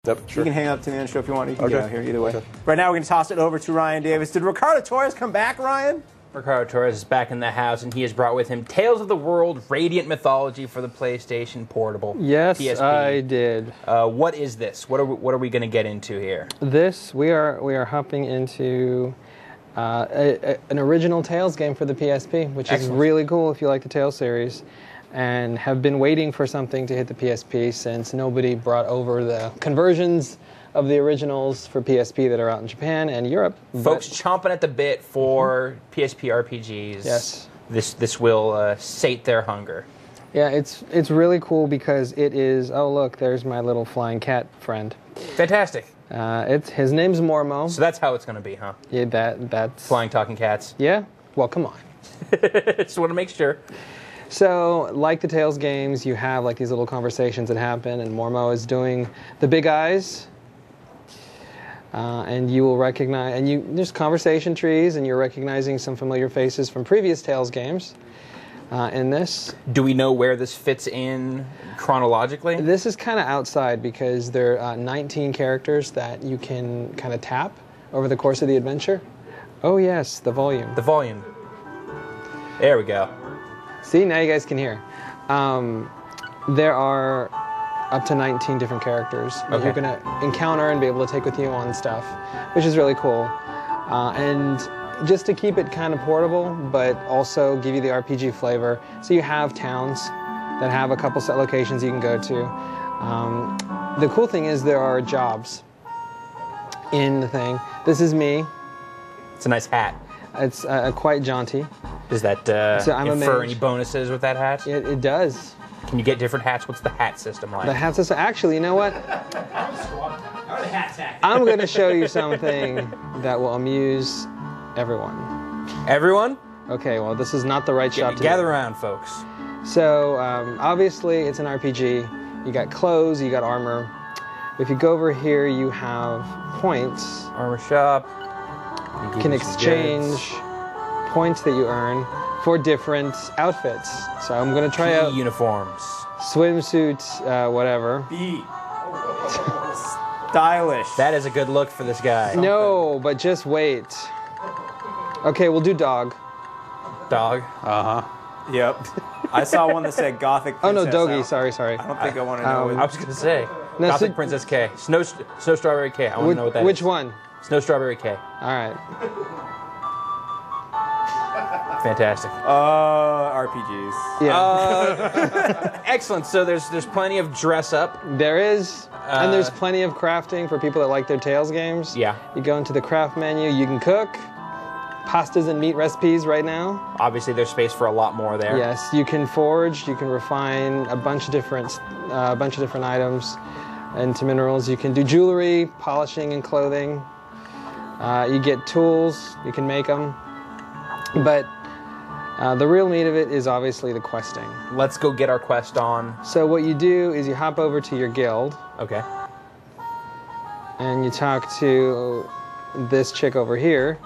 Yep, sure. You can hang up to me on the show if you want. You can Okay. get out here either way. Okay. Right now, we're going to toss it over to Ryan Davis. Did Ricardo Torres come back, Ryan? Ricardo Torres is back in the house, and he has brought with him Tales of the World: Radiant Mythology for the PlayStation Portable. Yes, PSP. I did. What is this? What are we going to get into here? This we are hopping into an original Tales game for the PSP, which is really cool if you like the Tales series, and have been waiting for something to hit the PSP since nobody brought over the conversions of the originals for PSP that are out in Japan and Europe. Folks chomping at the bit for PSP RPGs. Yes. This will sate their hunger. Yeah, it's really cool because it is. Oh look, there's my little flying cat friend. Fantastic. His name's Mormo. So that's how it's going to be, huh? Yeah, that's Flying talking cats. Yeah. Well, come on. Just want to make sure. So, like the Tales games, you have like these little conversations that happen, and Mormo is doing the big eyes. And you will recognize, there's conversation trees, and you're recognizing some familiar faces from previous Tales games in this. Do we know where this fits in chronologically? This is kind of outside because there are 19 characters that you can kind of tap over the course of the adventure. Oh yes, the volume. The volume. There we go. See, now you guys can hear. There are up to 19 different characters that you're going to encounter and be able to take with you on stuff, which is really cool. And just to keep it kind of portable, but also give you the RPG flavor. So you have towns that have a couple set locations you can go to. The cool thing is there are jobs in the thing. This is me. It's a nice hat. It's quite jaunty. Does that I'm infer any bonuses with that hat? It does. Can you get different hats? What's the hat system like? The hat system. Actually, you know what? I'm going to show you something that will amuse everyone. Everyone? Okay, well, this is not the right shot to gather around, folks. So, obviously, it's an RPG. You got clothes, you got armor. If you go over here, you have points. Armor shop. You can exchange points that you earn for different outfits. So I'm going to try out uniforms, swimsuits, whatever. Stylish. That is a good look for this guy. No, but just wait. Okay, we'll do dog. Dog. Yep. I saw one that said Gothic Princess. Oh no, doggy. Sorry. I don't think I want to know. I was going to say No, Gothic Princess K. Snow Strawberry K. I want to know what that is. Which one? Snow Strawberry K. All right. Fantastic. RPGs. Yeah. Excellent. So there's plenty of dress up. There is, and there's plenty of crafting for people that like their Tales games. Yeah. You go into the craft menu. You can cook pastas and meat recipes right now. Obviously, there's space for a lot more there. Yes, you can forge. You can refine a bunch of different items into minerals. You can do jewelry, polishing, and clothing. You get tools. You can make them, but the real meat of it is obviously the questing. Let's go get our quest on. So what you do is you hop over to your guild. Okay. And you talk to this chick over here,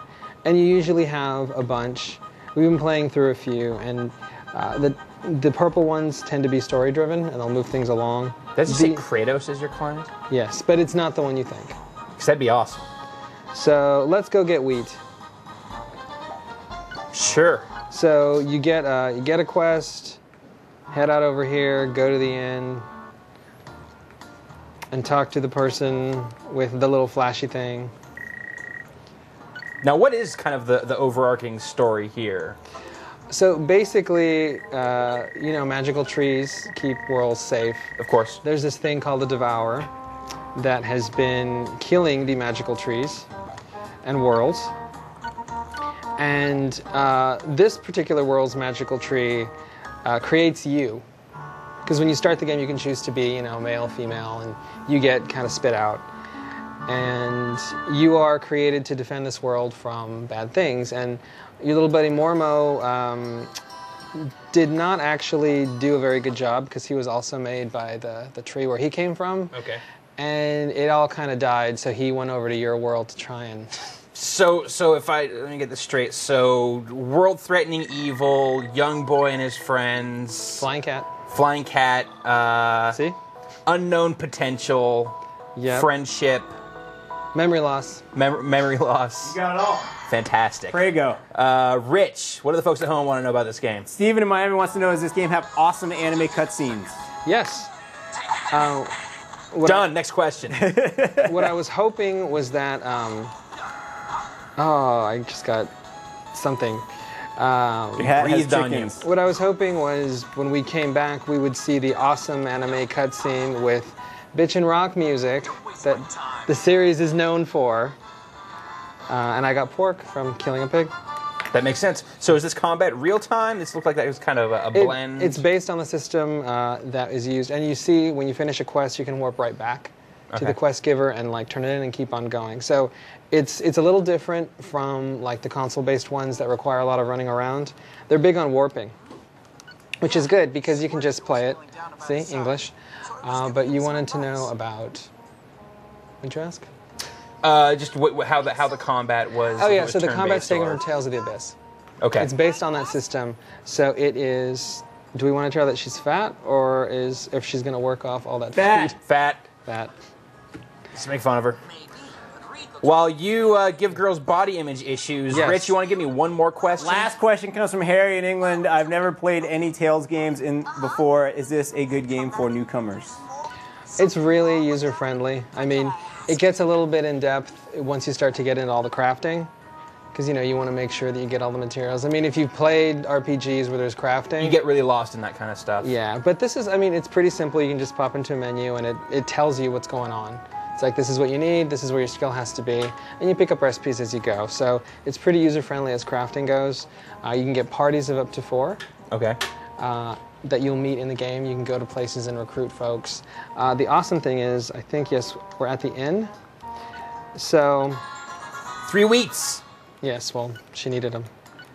and you usually have a bunch. We've been playing through a few, and the purple ones tend to be story driven, and they'll move things along. Does it say Kratos is your client? Yes, but it's not the one you think. Because that'd be awesome. So let's go get wheat. Sure. So you get a quest, head out over here, go to the inn, and talk to the person with the little flashy thing. Now, what is kind of the overarching story here? So basically, magical trees keep worlds safe. Of course. There's this thing called the Devourer that has been killing the magical trees and worlds. And this particular world's magical tree creates you. Because when you start the game, you can choose to be, male, female, and you get kind of spit out. And you are created to defend this world from bad things. And your little buddy Mormo did not actually do a very good job because he was also made by the tree where he came from. Okay. And it all kind of died, so he went over to your world to try and... So let me get this straight. So, world-threatening evil, young boy and his friends. Flying cat. Flying cat. See? Unknown potential. Yep. friendship, Memory loss. memory loss. You got it all. Fantastic. Prego. Rich, what do the folks at home want to know about this game? Steven in Miami wants to know, does this game have awesome anime cutscenes? Yes. Done. Next question. What I was hoping was that. Oh, I just got something. Your hat has Breathed on you. chickens. What I was hoping was when we came back, we would see the awesome anime cutscene with bitch and rock music that the series is known for. And I got pork from killing a pig. That makes sense. So is this combat real time? This looked like that was kind of a blend. It's based on the system that is used. And you see, when you finish a quest, you can warp right back to the quest giver and like turn it in and keep on going. So it's a little different from like the console-based ones that require a lot of running around. They're big on warping, which is good because you can just play it. See, English. But you wanted to know about. What'd you ask? Just how the combat was. Oh yeah, was so the combat's taken turn-based from Tales of the Abyss. Okay. It's based on that system. So it is. Do we want to tell that she's fat, or is if she's going to work off all that Fat. food? Fat. Fat. Just make fun of her. While you give girls body image issues, Yes. Rich, you want to give me one more question? Last question comes from Harry in England. I've never played any Tales games before. Is this a good game for newcomers? It's really user friendly. I mean, it gets a little bit in depth once you start to get into all the crafting, because you want to make sure that you get all the materials. I mean, if you've played RPGs where there's crafting, You get really lost in that kind of stuff. yeah. But this is, I mean, it's pretty simple. You can just pop into a menu and it tells you what's going on. It's like, this is what you need, this is where your skill has to be, and you pick up recipes as you go. So it's pretty user-friendly as crafting goes. You can get parties of up to 4 Okay. that you'll meet in the game. You can go to places and recruit folks. The awesome thing is, I think, yes, we're at the inn. So, 3 weeks. yes, well, she needed them.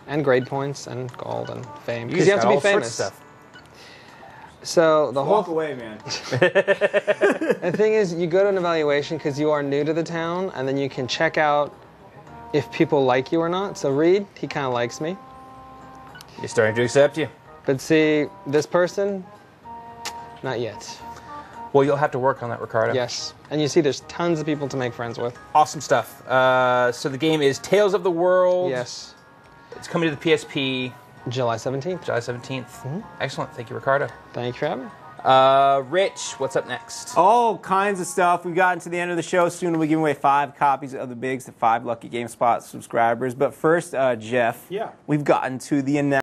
And grade points and gold and fame. You Because you have got to be all sorts of famous. stuff. So the Walk whole away, man. the thing is, you go to an evaluation because you are new to the town, and then you can check out if people like you or not. So Reed, he kind of likes me. He's starting to accept you. But see, this person, not yet. Well, you'll have to work on that, Ricardo. Yes. And you see there's tons of people to make friends with. Awesome stuff. So the game is Tales of the World. Yes. It's coming to the PSP July 17th. July 17th. Excellent. Thank you, Ricardo. Thank you for having me. Rich, what's up next? All kinds of stuff. We've gotten to the end of the show. Soon we'll be giving away 5 copies of the Bigs to 5 lucky GameSpot subscribers. But first, Jeff, Yeah. we've gotten to the announcement.